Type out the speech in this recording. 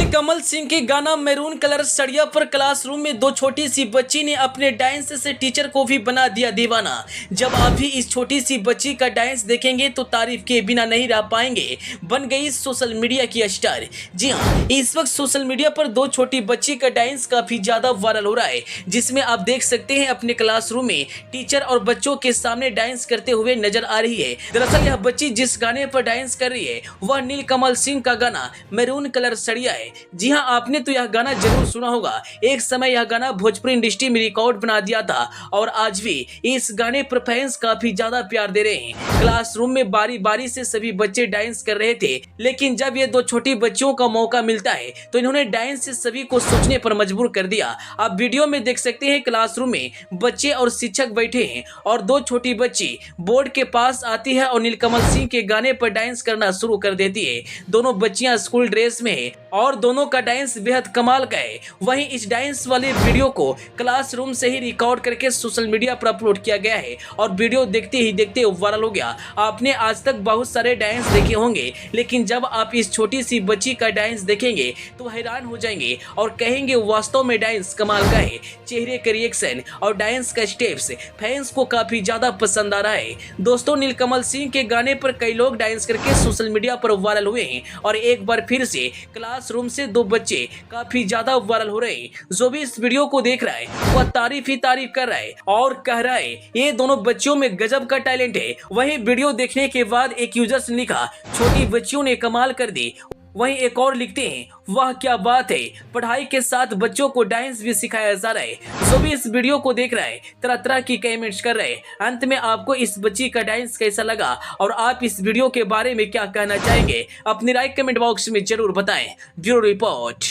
नीलकमल सिंह के गाना maroon colour सड़िया पर क्लासरूम में दो छोटी सी बच्ची ने अपने डांस से टीचर को भी बना दिया दीवाना। जब आप भी इस छोटी सी बच्ची का डांस देखेंगे तो तारीफ के बिना नहीं रह पाएंगे। बन गई सोशल मीडिया की स्टार। जी हाँ, इस वक्त सोशल मीडिया पर दो छोटी बच्ची का डांस काफी ज्यादा वायरल हो रहा है, जिसमें आप देख सकते हैं अपने क्लासरूम में टीचर और बच्चों के सामने डांस करते हुए नजर आ रही है। दरअसल यह बच्ची जिस गाने पर डांस कर रही है वह नीलकमल सिंह का गाना मैरून कलर सड़िया है। जी हां, आपने तो यह गाना जरूर सुना होगा। एक समय यह गाना भोजपुरी इंडस्ट्री में रिकॉर्ड बना दिया था और आज भी इस गाने पर फैंस काफी ज्यादा प्यार दे रहे हैं। क्लासरूम में बारी बारी से सभी बच्चे डांस कर रहे थे, लेकिन जब ये दो छोटी बच्चियों का मौका मिलता है तो इन्होंने डांस से सभी को सोचने पर मजबूर कर दिया। आप वीडियो में देख सकते हैं क्लासरूम में बच्चे और शिक्षक बैठे हैं और दो छोटी बच्ची बोर्ड के पास आती है और नीलकमल सिंह के गाने पर डांस करना शुरू कर देती है। दोनों बच्चियां स्कूल ड्रेस में है और दोनों का डांस बेहद कमाल का है। वहीं इस डांस वाले वीडियो को क्लासरूम से ही रिकॉर्ड करके सोशल मीडिया पर अपलोड किया गया है और वीडियो देखते ही देखते वायरल हो गया। आपने आज तक बहुत सारे डांस देखे होंगे, लेकिन जब आप इस छोटी सी बच्ची का डांस देखेंगे तो हैरान हो जाएंगे और कहेंगे वास्तव में डांस कमाल का है। चेहरे के रिएक्शन और डांस का स्टेप्स फैंस को काफी ज्यादा पसंद आ रहा है। दोस्तों, नीलकमल सिंह के गाने पर कई लोग डांस करके सोशल मीडिया पर वायरल हुए हैं और एक बार फिर से क्लासरूम से दो बच्चे काफी ज्यादा वायरल हो रहे हैं। जो भी इस वीडियो को देख रहा है वह तारीफ ही तारीफ कर रहा है और कह रहा है ये दोनों बच्चियों में गजब का टैलेंट है। वहीं वीडियो देखने के बाद एक यूजर्स ने लिखा, छोटी बच्चियों ने कमाल कर दी। वहीं एक और लिखते हैं, वाह क्या बात है, पढ़ाई के साथ बच्चों को डांस भी सिखाया जा रहा है। जो भी इस वीडियो को देख रहा है तरह तरह की कमेंट्स कर रहे हैं। अंत में आपको इस बच्ची का डांस कैसा लगा और आप इस वीडियो के बारे में क्या कहना चाहेंगे, अपनी राय कमेंट बॉक्स में जरूर बताएं। Bureau report.